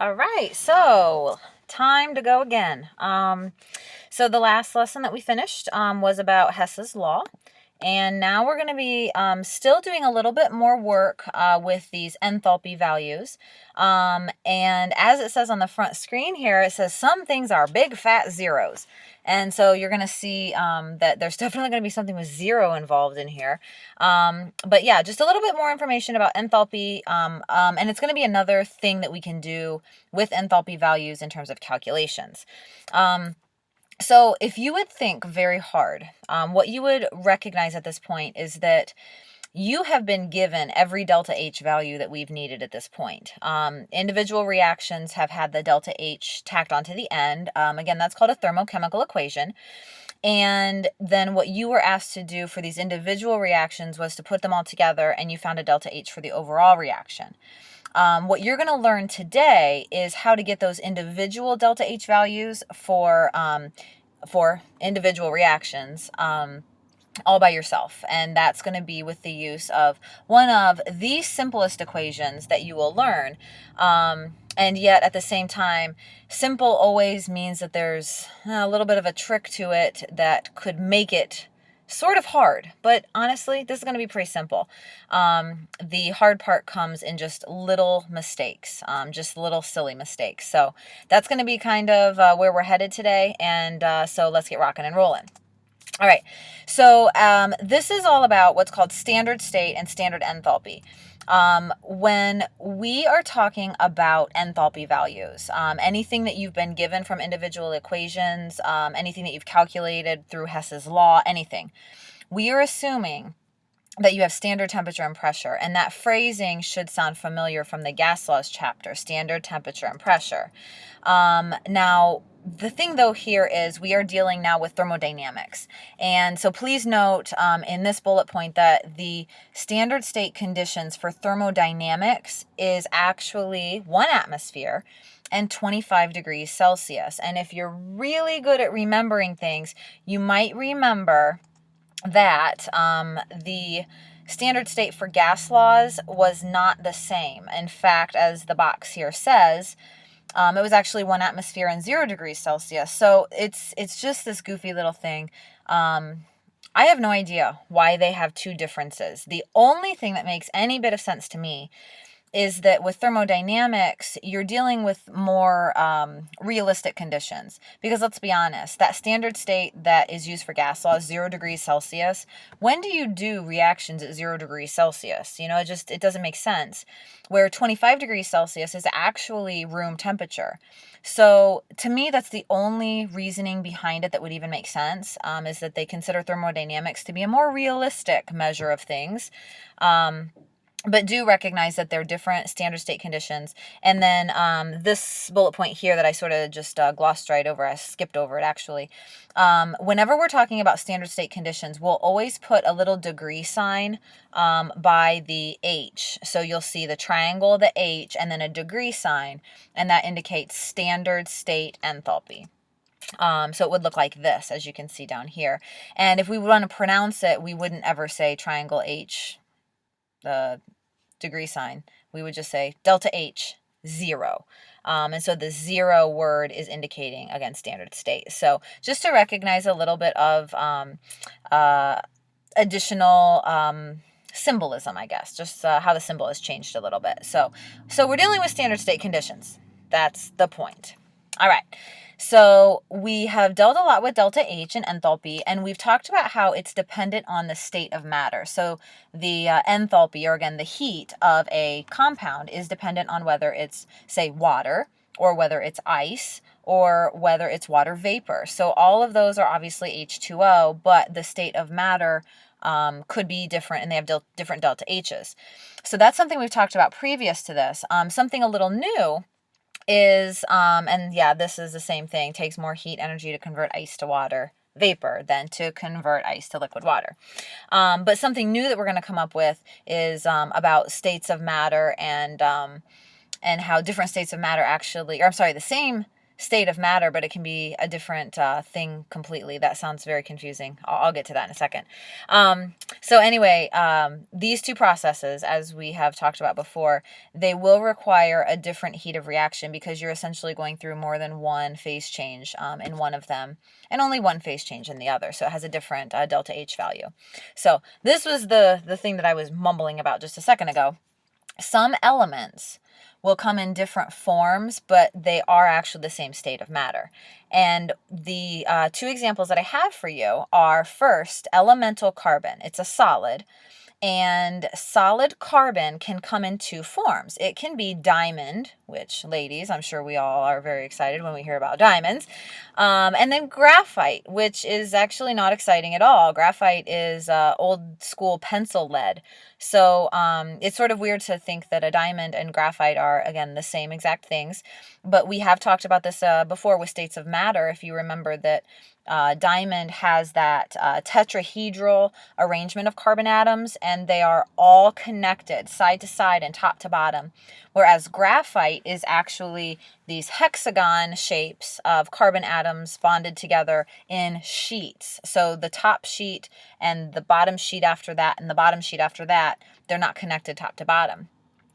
All right, so time to go again. So the last lesson that we finished was about Hess's law. And now we're going to be still doing a little bit more work with these enthalpy values. And as it says on the front screen here, it says some things are big fat zeros. And so you're going to see that there's definitely going to be something with zero involved in here. But yeah, just a little bit more information about enthalpy. And it's going to be another thing that we can do with enthalpy values in terms of calculations. So if you would think very hard, what you would recognize at this point is that you have been given every delta H value that we've needed at this point. Individual reactions have had the delta H tacked onto the end. Again, that's called a thermochemical equation. And then what you were asked to do for these individual reactions was to put them all together, and you found a delta H for the overall reaction. What you're going to learn today is how to get those individual delta H values for individual reactions all by yourself. And that's going to be with the use of one of the simplest equations that you will learn. And yet at the same time, simple always means that there's a little bit of a trick to it that could make it sort of hard, but honestly, this is going to be pretty simple. The hard part comes in just little mistakes, just little silly mistakes. So that's going to be kind of where we're headed today. And so let's get rocking and rolling. All right, so this is all about what's called standard state and standard enthalpy. When we are talking about enthalpy values, anything that you've been given from individual equations, anything that you've calculated through Hess's law, anything, we are assuming that you have standard temperature and pressure. And that phrasing should sound familiar from the gas laws chapter, standard temperature and pressure. Now, the thing though here is we are dealing now with thermodynamics. And so please note in this bullet point that the standard state conditions for thermodynamics is actually 1 atmosphere and 25 degrees Celsius. And if you're really good at remembering things, you might remember that the standard state for gas laws was not the same. In fact, as the box here says, it was actually 1 atmosphere and 0 degrees Celsius. So it's just this goofy little thing. I have no idea why they have two differences. The only thing that makes any bit of sense to me is that with thermodynamics, you're dealing with more realistic conditions. Because let's be honest, that standard state that is used for gas laws, 0 degrees Celsius, when do you do reactions at 0 degrees Celsius? You know, it doesn't make sense. Where 25 degrees Celsius is actually room temperature. So to me, that's the only reasoning behind it that would even make sense, is that they consider thermodynamics to be a more realistic measure of things. But do recognize that they're different standard state conditions. And then this bullet point here that I sort of just glossed right over, I skipped over it actually. Whenever we're talking about standard state conditions, we'll always put a little degree sign by the H. So you'll see the triangle, the H, and then a degree sign, and that indicates standard state enthalpy. So it would look like this, as you can see down here. And if we want to pronounce it, we wouldn't ever say triangle H, the degree sign. We would just say delta H, 0. And so the 0 word is indicating, again, standard state. So just to recognize a little bit of additional symbolism, I guess, just how the symbol has changed a little bit. So we're dealing with standard state conditions. That's the point. All right. So we have dealt a lot with delta H and enthalpy, and we've talked about how it's dependent on the state of matter. So the enthalpy, or again, the heat of a compound is dependent on whether it's, say, water, or whether it's ice, or whether it's water vapor. So all of those are obviously H2O, but the state of matter could be different, and they have different delta H's. So that's something we've talked about previous to this. Something a little new is, and yeah, this is the same thing, takes more heat energy to convert ice to water vapor than to convert ice to liquid water. But something new that we're going to come up with is about states of matter and how different states of matter actually, or I'm sorry, the same state of matter, but it can be a different thing completely. That sounds very confusing. I'll get to that in a second. So anyway, these two processes, as we have talked about before, they will require a different heat of reaction because you're essentially going through more than one phase change in one of them and only one phase change in the other. So it has a different delta H value. So this was the thing that I was mumbling about just a second ago. Some elements will come in different forms, but they are actually the same state of matter. And the two examples that I have for you are, first, elemental carbon. It's a solid. And solid carbon can come in two forms. It can be diamond, which, ladies, I'm sure we all are very excited when we hear about diamonds. And then graphite, which is actually not exciting at all. Graphite is old school pencil lead. So it's sort of weird to think that a diamond and graphite are, again, the same exact things. But we have talked about this before with states of matter. If you remember that diamond has that tetrahedral arrangement of carbon atoms, and they are all connected side to side and top to bottom, whereas graphite is actually these hexagon shapes of carbon atoms bonded together in sheets. So the top sheet and the bottom sheet after that and the bottom sheet after that, they're not connected top to bottom.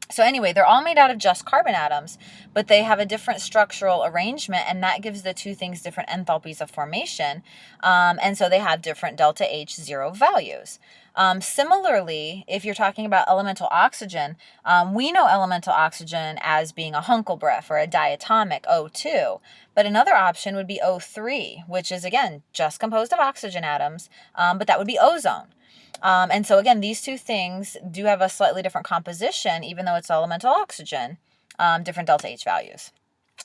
So anyway, they're all made out of just carbon atoms, but they have a different structural arrangement, and that gives the two things different enthalpies of formation. And so they have different delta H zero values. Similarly, if you're talking about elemental oxygen, we know elemental oxygen as being a Hunkelbreff or a diatomic O2, but another option would be O3, which is, again, just composed of oxygen atoms, but that would be ozone. And so again, these two things do have a slightly different composition, even though it's elemental oxygen, different delta H values.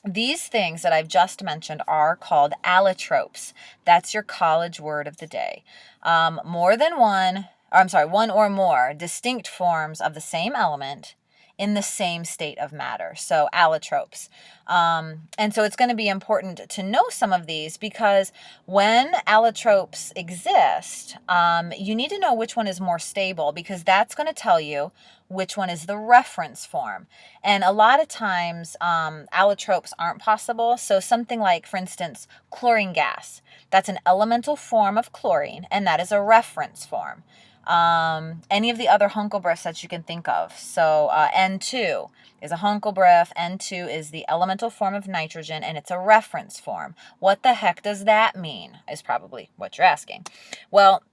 These things that I've just mentioned are called allotropes. That's your college word of the day. One or more distinct forms of the same element in the same state of matter. So allotropes. And so it's going to be important to know some of these because when allotropes exist, you need to know which one is more stable because that's going to tell you which one is the reference form. And a lot of times allotropes aren't possible. So something like, for instance, chlorine gas, that's an elemental form of chlorine, and that is a reference form. Any of the other Hunkelbreffs that you can think of. So N2 is a Hunkelbreff. N2 is the elemental form of nitrogen, and it's a reference form. What the heck does that mean is probably what you're asking. Well,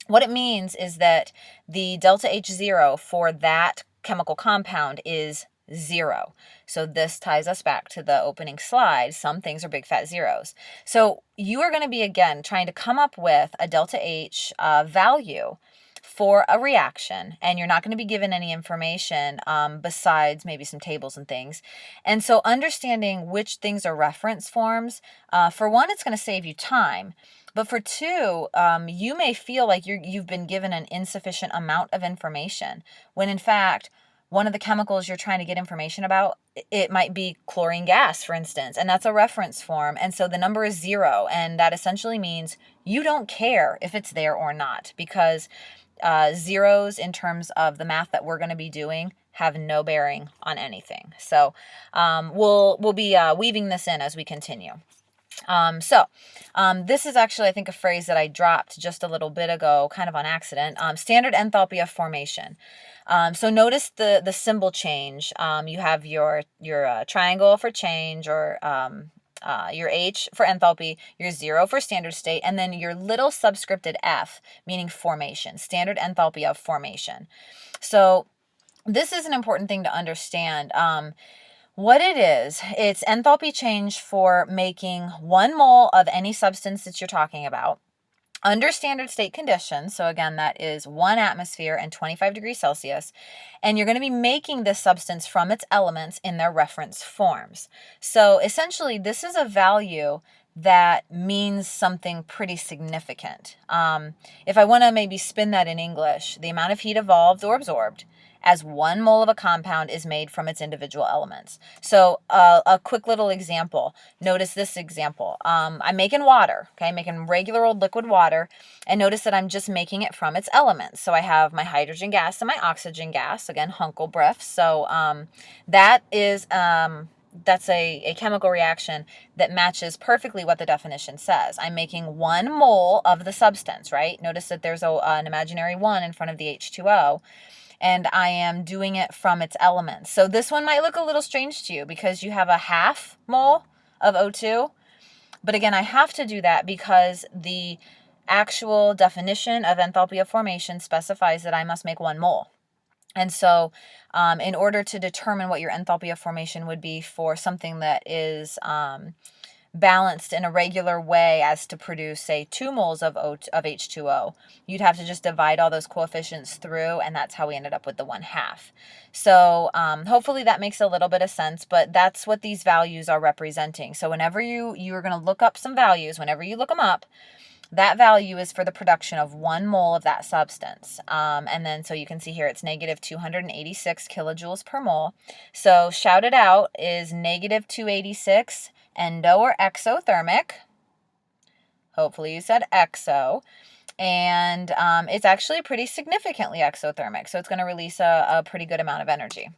what it means is that the delta H0 for that chemical compound is 0. So this ties us back to the opening slide. Some things are big fat zeros. So you are going to be, again, trying to come up with a delta H value for a reaction, and you're not going to be given any information besides maybe some tables and things. And so understanding which things are reference forms, for one, it's going to save you time. But for two, you may feel like you've been given an insufficient amount of information, when in fact, one of the chemicals you're trying to get information about, it might be chlorine gas, for instance, and that's a reference form. And so the number is 0, and that essentially means you don't care if it's there or not, because zeros in terms of the math that we're going to be doing have no bearing on anything. So we'll be weaving this in as we continue. This is actually, I think, a phrase that I dropped just a little bit ago, kind of on accident. Standard enthalpy of formation. So notice the symbol change. You have your triangle for change, or your H for enthalpy, your 0 for standard state, and then your little subscripted F, meaning formation, standard enthalpy of formation. So this is an important thing to understand. What it is, it's enthalpy change for making 1 mole of any substance that you're talking about under standard state conditions. So again, that is 1 atmosphere and 25 degrees Celsius. And you're going to be making this substance from its elements in their reference forms. So essentially, this is a value that means something pretty significant. If I want to maybe spin that in English, the amount of heat evolved or absorbed as 1 mole of a compound is made from its individual elements. So a quick little example. Notice this example. I'm making water, okay? I'm making regular old liquid water, and notice that I'm just making it from its elements. So I have my hydrogen gas and my oxygen gas, again, Hunkelbreff. So that is that's a chemical reaction that matches perfectly what the definition says. I'm making 1 mole of the substance, right? Notice that there's an imaginary 1 in front of the H2O, and I am doing it from its elements. So this one might look a little strange to you because you have a half mole of O2, but again, I have to do that because the actual definition of enthalpy of formation specifies that I must make 1 mole. And so in order to determine what your enthalpy of formation would be for something that is balanced in a regular way as to produce, say, 2 moles of H2O, you'd have to just divide all those coefficients through, and that's how we ended up with the 1/2. So hopefully that makes a little bit of sense, but that's what these values are representing. So whenever you're going to look up some values, whenever you look them up, that value is for the production of 1 mole of that substance. And then so you can see here it's negative 286 kilojoules per mole. So shouted out is negative 286 endo or exothermic. Hopefully you said exo. And it's actually pretty significantly exothermic. So it's going to release a pretty good amount of energy.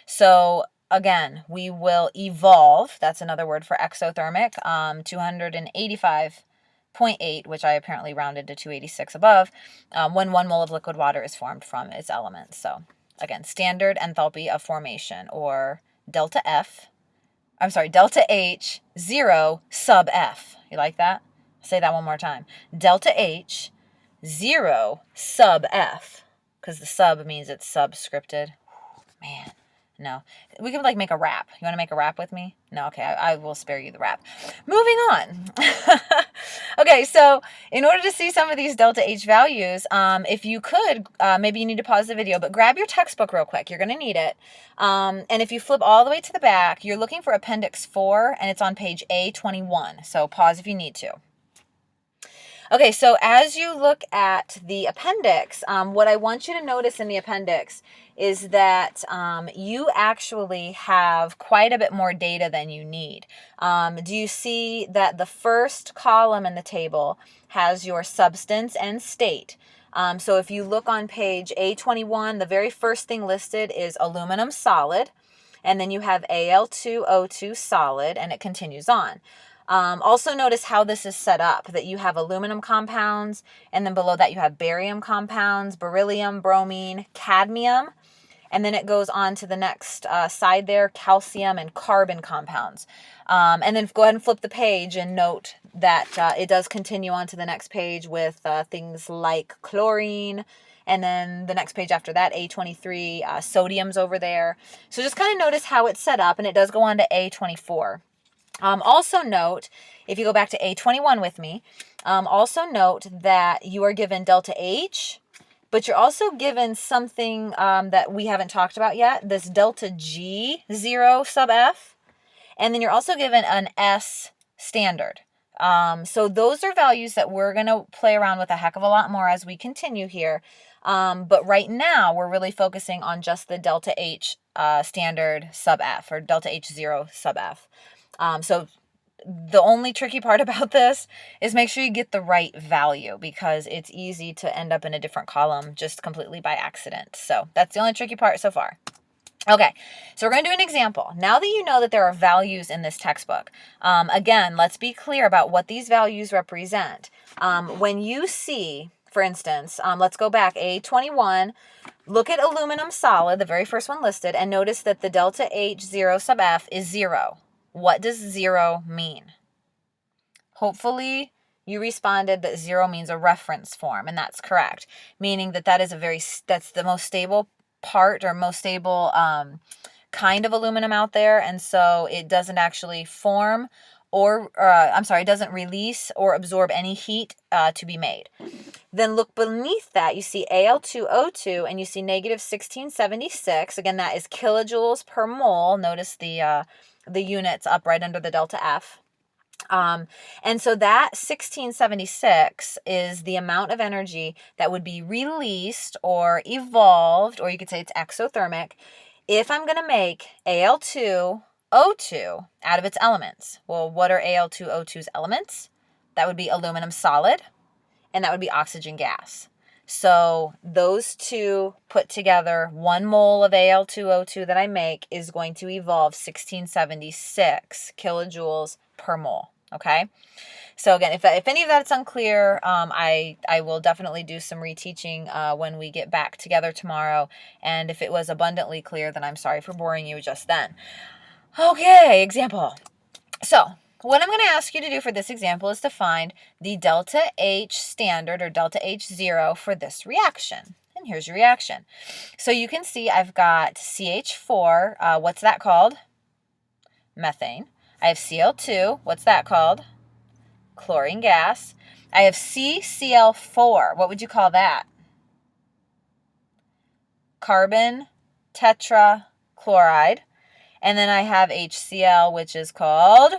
So again, we will evolve. That's another word for exothermic. 285.8, which I apparently rounded to 286 above, when 1 mole of liquid water is formed from its elements. So again, standard enthalpy of formation, or delta H 0 sub F. You like that? Say that one more time. Delta H 0 sub F, because the sub means it's subscripted. Man, no. We can like make a rap. You want to make a rap with me? No, okay, I will spare you the rap. Moving on. Okay, so in order to see some of these delta H values, if you could, maybe you need to pause the video, but grab your textbook real quick. You're going to need it. And if you flip all the way to the back, you're looking for Appendix 4, and it's on page A21. So pause if you need to. Okay, so as you look at the appendix, what I want you to notice in the appendix is that you actually have quite a bit more data than you need. Do you see that the first column in the table has your substance and state? So if you look on page A21, the very first thing listed is aluminum solid, and then you have Al2O2 solid, and it continues on. Also notice how this is set up, that you have aluminum compounds, and then below that you have barium compounds, beryllium, bromine, cadmium, and then it goes on to the next side there, calcium and carbon compounds. And then go ahead and flip the page and note that it does continue on to the next page with things like chlorine, and then the next page after that, A23, sodium's over there. So just kind of notice how it's set up, and it does go on to A24. Also note, if you go back to A21 with me, also note that you are given delta H, but you're also given something that we haven't talked about yet, this delta G 0 sub F, and then you're also given an S standard. So those are values that we're going to play around with a heck of a lot more as we continue here. But right now, we're really focusing on just the delta H standard sub F, or delta H 0 sub F. So the only tricky part about this is make sure you get the right value, because it's easy to end up in a different column just completely by accident. So that's the only tricky part so far. Okay, so we're going to do an example. Now that you know that there are values in this textbook, again, let's be clear about what these values represent. When you see, for instance, let's go back, A21, look at aluminum solid, the very first one listed, and notice that the delta H 0 sub F is 0. What does 0 mean? Hopefully you responded that 0 means a reference form, and that's correct, meaning that that's the most stable part, or most stable kind of aluminum out there, and so it doesn't actually form it doesn't release or absorb any heat to be made. Then look beneath that, you see Al2O2, and you see negative 1676. Again, that is kilojoules per mole. Notice the units up right under the delta F. And so that 1676 is the amount of energy that would be released or evolved, or you could say it's exothermic, if I'm going to make Al2O2 out of its elements. Well, what are Al2O2's elements? That would be aluminum solid, and that would be oxygen gas. So those two put together, 1 mole of Al2O2 that I make is going to evolve 1676 kilojoules per mole, okay? So again, if any of that's unclear, I will definitely do some reteaching when we get back together tomorrow. And if it was abundantly clear, then I'm sorry for boring you just then. Okay, example. So what I'm going to ask you to do for this example is to find the delta H standard or delta H0 for this reaction. And here's your reaction. So you can see I've got CH4. What's that called? Methane. I have Cl2. What's that called? Chlorine gas. I have CCl4. What would you call that? Carbon tetrachloride. And then I have HCl, which is called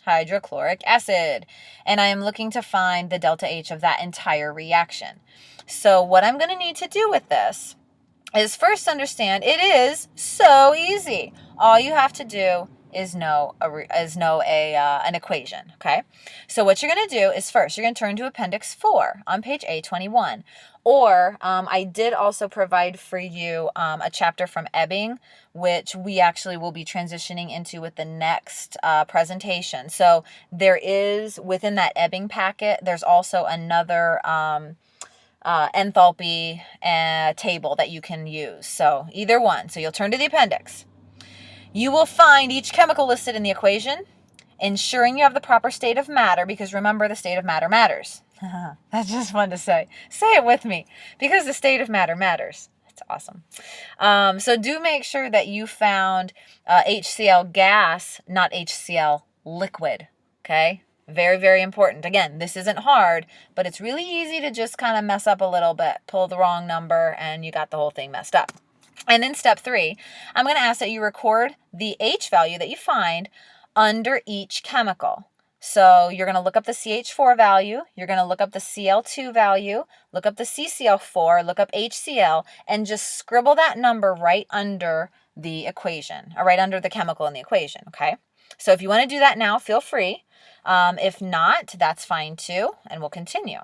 hydrochloric acid. And I am looking to find the delta H of that entire reaction. So what I'm going to need to do with this is first understand it is so easy. All you have to do is know an equation, okay? So what you're going to do is first, you're going to turn to Appendix 4 on page A21. Or I did also provide for you a chapter from Ebbing, which we actually will be transitioning into with the next presentation. So there is, within that Ebbing packet, there's also another enthalpy table that you can use. So either one. So you'll turn to the appendix. You will find each chemical listed in the equation, ensuring you have the proper state of matter, because remember, the state of matter matters. That's just fun to say. Say it with me, because the state of matter matters. It's awesome. So do make sure that you found HCl gas, not HCl liquid, okay? Very, very important. Again, this isn't hard, but it's really easy to just kind of mess up a little bit, pull the wrong number, and you got the whole thing messed up. And in step 3, I'm going to ask that you record the H value that you find under each chemical. So you're going to look up the CH4 value, you're going to look up the Cl2 value, look up the CCl4, look up HCl, and just scribble that number right under the equation, or right under the chemical in the equation, okay? So if you want to do that now, feel free. If not, that's fine too, and we'll continue.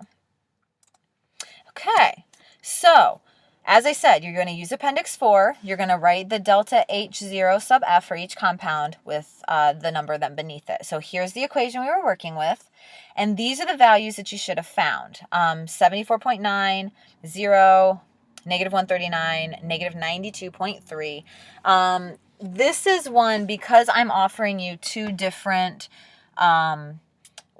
Okay, so as I said, you're going to use Appendix 4. You're going to write the delta H0 sub F for each compound with the number then beneath it. So here's the equation we were working with. And these are the values that you should have found. 74.9, 0, negative 139, negative 92.3. This is one, because I'm offering you 2 different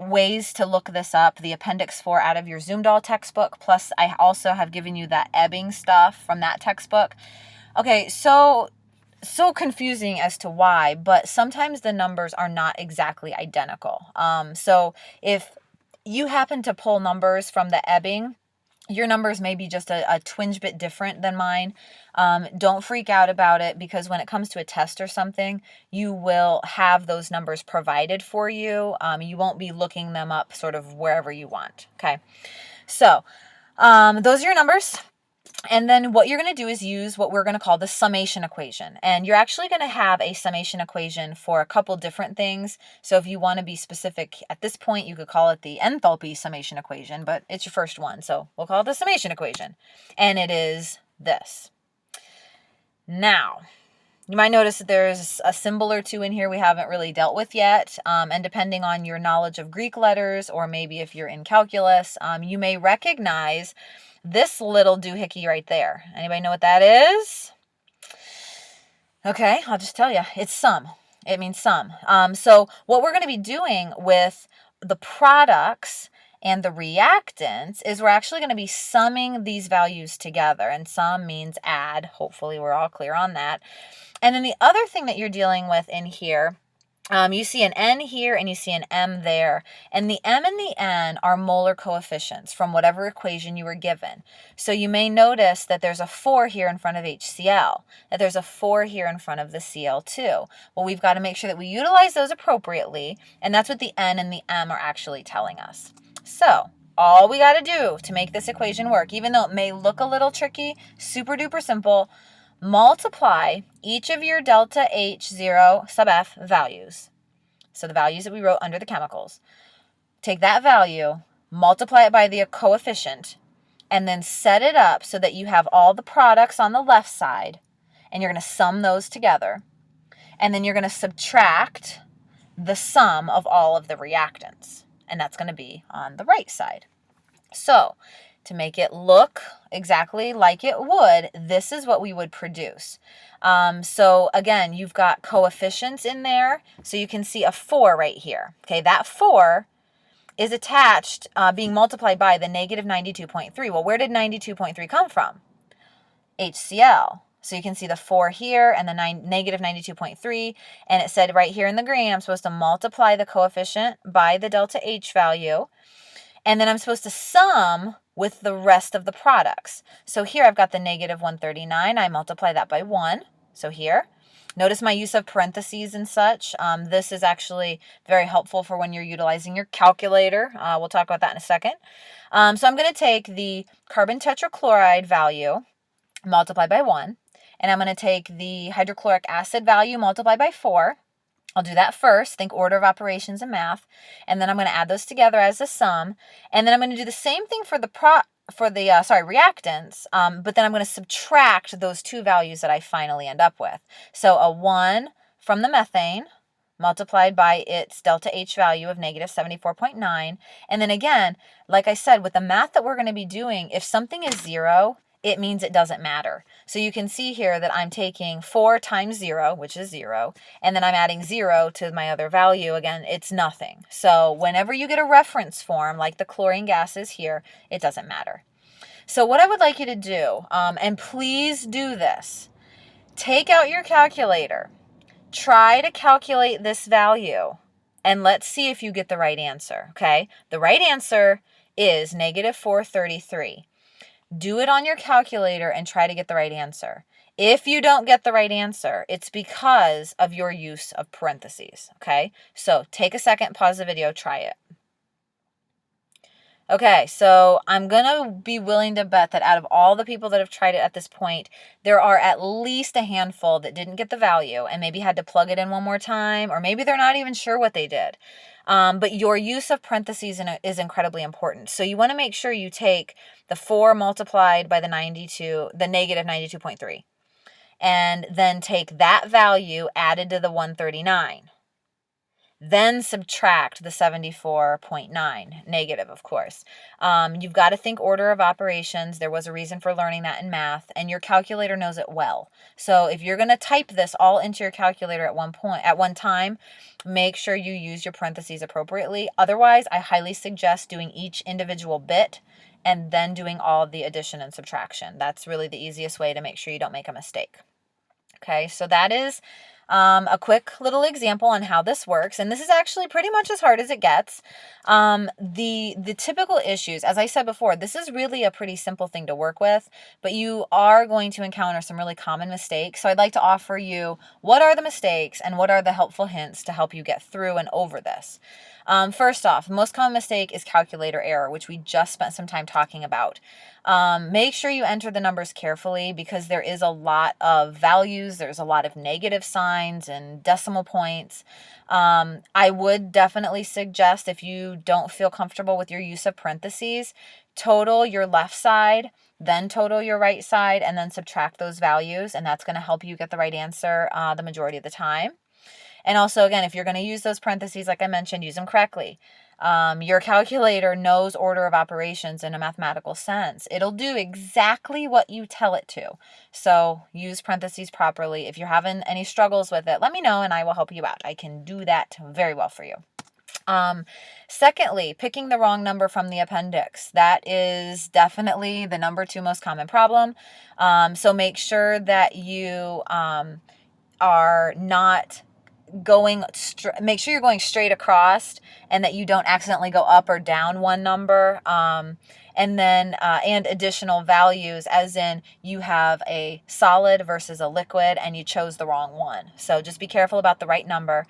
ways to look this up, the Appendix 4 out of your Zoomdal textbook, plus I also have given you that Ebbing stuff from that textbook. Okay, so confusing as to why, but sometimes the numbers are not exactly identical. So if you happen to pull numbers from the Ebbing, your numbers may be just a twinge bit different than mine. Don't freak out about it, because when it comes to a test or something, you will have those numbers provided for you. You won't be looking them up sort of wherever you want. Okay, so those are your numbers. And then what you're going to do is use what we're going to call the summation equation. And you're actually going to have a summation equation for a couple different things. So if you want to be specific at this point, you could call it the enthalpy summation equation, but it's your first one. So we'll call it the summation equation. And it is this. Now, you might notice that there's a symbol or two in here we haven't really dealt with yet. And depending on your knowledge of Greek letters, or maybe if you're in calculus, you may recognize this little doohickey right there. Anybody know what that is? Okay, I'll just tell you. It's sum. It means sum. So what we're going to be doing with the products and the reactants is we're actually going to be summing these values together. And sum means add. Hopefully we're all clear on that. And then the other thing that you're dealing with in here, you see an N here and you see an M there. And the M and the N are molar coefficients from whatever equation you were given. So you may notice that there's a 4 here in front of HCl, that there's a 4 here in front of the Cl2. Well, we've got to make sure that we utilize those appropriately, and that's what the N and the M are actually telling us. So all we got to do to make this equation work, even though it may look a little tricky, super duper simple, multiply each of your delta H0 sub F values. So the values that we wrote under the chemicals. Take that value, multiply it by the coefficient, and then set it up so that you have all the products on the left side, and you're going to sum those together. And then you're going to subtract the sum of all of the reactants, and that's going to be on the right side. So to make it look exactly like it would, this is what we would produce. So again, you've got coefficients in there, so you can see a 4 right here. Okay, that 4 is attached, being multiplied by the negative 92.3. Well, where did 92.3 come from? HCl. So you can see the 4 here and the negative 92.3, and it said right here in the green, I'm supposed to multiply the coefficient by the delta H value, and then I'm supposed to sum with the rest of the products. So here I've got the negative 139, I multiply that by 1, so here. Notice my use of parentheses and such. This is actually very helpful for when you're utilizing your calculator. We'll talk about that in a second. So I'm going to take the carbon tetrachloride value, multiply by 1, and I'm going to take the hydrochloric acid value, multiply by 4. I'll do that first, think order of operations in math, and then I'm going to add those together as a sum, and then I'm going to do the same thing for the reactants, but then I'm going to subtract those two values that I finally end up with. So a 1 from the methane multiplied by its delta H value of negative 74.9, and then again, like I said, with the math that we're going to be doing, if something is 0, it means it doesn't matter. So you can see here that I'm taking 4 times 0, which is 0, and then I'm adding 0 to my other value. Again, it's nothing. So whenever you get a reference form, like the chlorine gases here, it doesn't matter. So what I would like you to do, and please do this, take out your calculator, try to calculate this value, and let's see if you get the right answer, okay? The right answer is negative 433. Do it on your calculator and try to get the right answer. If you don't get the right answer, it's because of your use of parentheses, okay? So take a second, pause the video, try it. Okay, so I'm going to be willing to bet that out of all the people that have tried it at this point, there are at least a handful that didn't get the value and maybe had to plug it in one more time, or maybe they're not even sure what they did. But your use of parentheses is incredibly important. So you want to make sure you take the 4 multiplied by the negative 92.3, and then take that value added to the 139. Then subtract the 74.9, negative, of course. You've got to think order of operations. There was a reason for learning that in math, and your calculator knows it well. So if you're going to type this all into your calculator at one time, make sure you use your parentheses appropriately. Otherwise, I highly suggest doing each individual bit and then doing all the addition and subtraction. That's really the easiest way to make sure you don't make a mistake. Okay, so that is a quick little example on how this works, and this is actually pretty much as hard as it gets. The typical issues, as I said before, this is really a pretty simple thing to work with, but you are going to encounter some really common mistakes. So I'd like to offer you what are the mistakes and what are the helpful hints to help you get through and over this. First off, the most common mistake is calculator error, which we just spent some time talking about. Make sure you enter the numbers carefully because there is a lot of values, there's a lot of negative signs and decimal points. I would definitely suggest, if you don't feel comfortable with your use of parentheses, total your left side, then total your right side, and then subtract those values, and that's going to help you get the right answer the majority of the time. And also, again, if you're going to use those parentheses, like I mentioned, use them correctly. Your calculator knows order of operations in a mathematical sense. It'll do exactly what you tell it to. So use parentheses properly. If you're having any struggles with it, let me know and I will help you out. I can do that very well for you. Secondly, picking the wrong number from the appendix. That is definitely the number 2 most common problem. So make sure that you are not make sure you're going straight across and that you don't accidentally go up or down one number. And then and additional values, as in you have a solid versus a liquid and you chose the wrong one. So just be careful about the right number.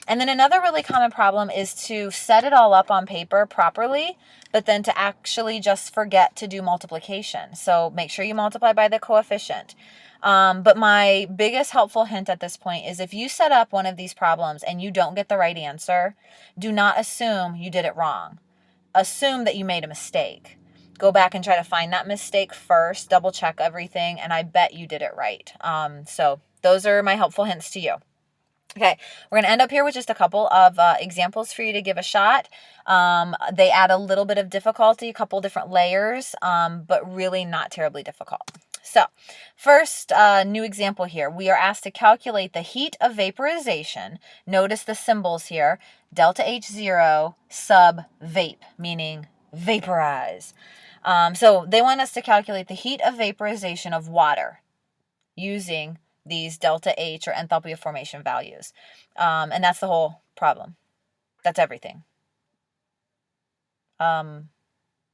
And then another really common problem is to set it all up on paper properly, but then to actually just forget to do multiplication. So make sure you multiply by the coefficient. But my biggest helpful hint at this point is if you set up one of these problems and you don't get the right answer, do not assume you did it wrong. Assume that you made a mistake. go back and try to find that mistake first, double check everything, and I bet you did it right. So those are my helpful hints to you. Okay, we're going to end up here with just a couple of examples for you to give a shot. They add a little bit of difficulty, a couple different layers, but really not terribly difficult. So first new example here, we are asked to calculate the heat of vaporization. Notice the symbols here, delta H0 sub vape, meaning vaporize. So they want us to calculate the heat of vaporization of water using these delta H or enthalpy of formation values. And that's the whole problem. That's everything.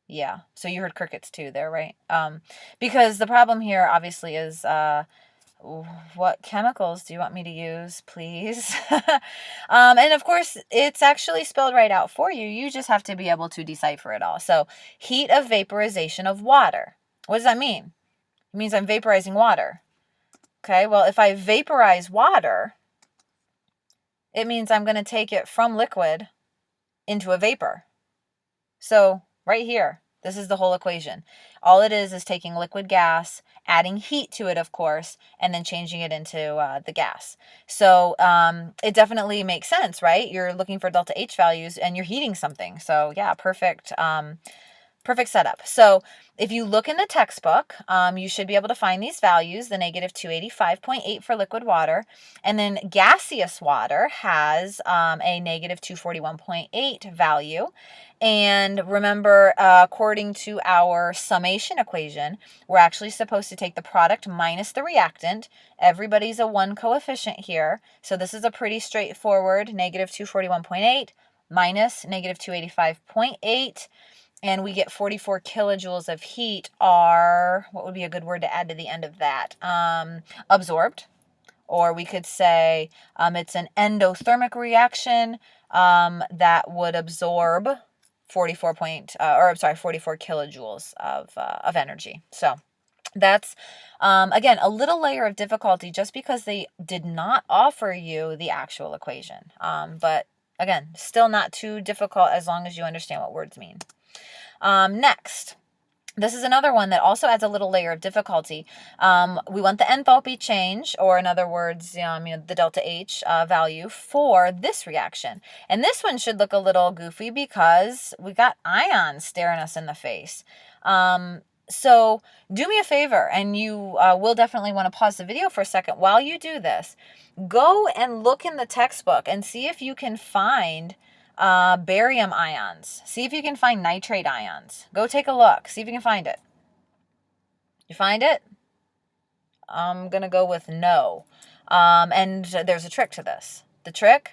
Yeah, so you heard crickets too there, right? Because the problem here obviously is what chemicals do you want me to use, please? And of course, it's actually spelled right out for you. You just have to be able to decipher it all. So heat of vaporization of water. What does that mean? It means I'm vaporizing water. Okay, well, if I vaporize water, it means I'm going to take it from liquid into a vapor. So right here, this is the whole equation. All it is taking liquid gas, adding heat to it, of course, and then changing it into the gas. So it definitely makes sense, right? You're looking for delta H values and you're heating something. So yeah, perfect. Perfect setup. So if you look in the textbook, you should be able to find these values, the negative 285.8 for liquid water, and then gaseous water has a negative 241.8 value. And remember, according to our summation equation, we're actually supposed to take the product minus the reactant. Everybody's a 1 coefficient here. So this is a pretty straightforward negative 241.8 minus negative 285.8. And we get 44 kilojoules of heat are, what would be a good word to add to the end of that? Absorbed. Or we could say it's an endothermic reaction that would absorb 44 kilojoules of energy. So that's, again, a little layer of difficulty just because they did not offer you the actual equation. But again, still not too difficult as long as you understand what words mean. Next, this is another one that also adds a little layer of difficulty. We want the enthalpy change, or in other words, the delta H value for this reaction. And this one should look a little goofy because we got ions staring us in the face. So do me a favor, and you will definitely want to pause the video for a second while you do this. Go and look in the textbook and see if you can find barium ions. See if you can find nitrate ions. Go take a look. See if you can find it. You find it? I'm going to go with no. And there's a trick to this. The trick?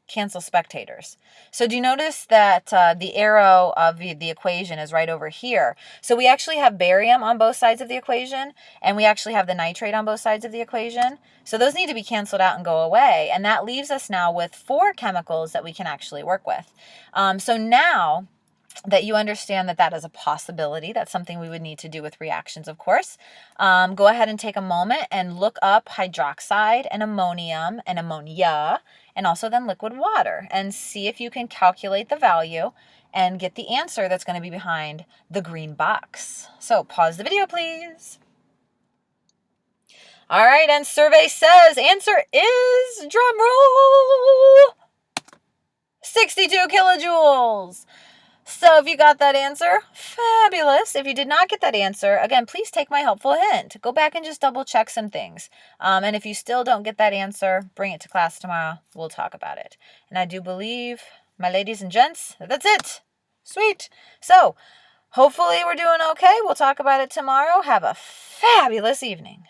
Cancel spectators. So do you notice that the arrow of the equation is right over here? So we actually have barium on both sides of the equation, and we actually have the nitrate on both sides of the equation. So those need to be canceled out and go away. And that leaves us now with 4 chemicals that we can actually work with. So now that you understand that that is a possibility, that's something we would need to do with reactions, of course. Go ahead and take a moment and look up hydroxide and ammonium and ammonia, and also then liquid water, and see if you can calculate the value and get the answer that's going to be behind the green box. So pause the video, please. All right, and survey says answer is, drum roll, 62 kilojoules. So if you got that answer, fabulous. If you did not get that answer, again, please take my helpful hint. Go back and just double check some things. And if you still don't get that answer, bring it to class tomorrow. We'll talk about it. And I do believe, my ladies and gents, that's it. Sweet. So hopefully we're doing okay. We'll talk about it tomorrow. Have a fabulous evening.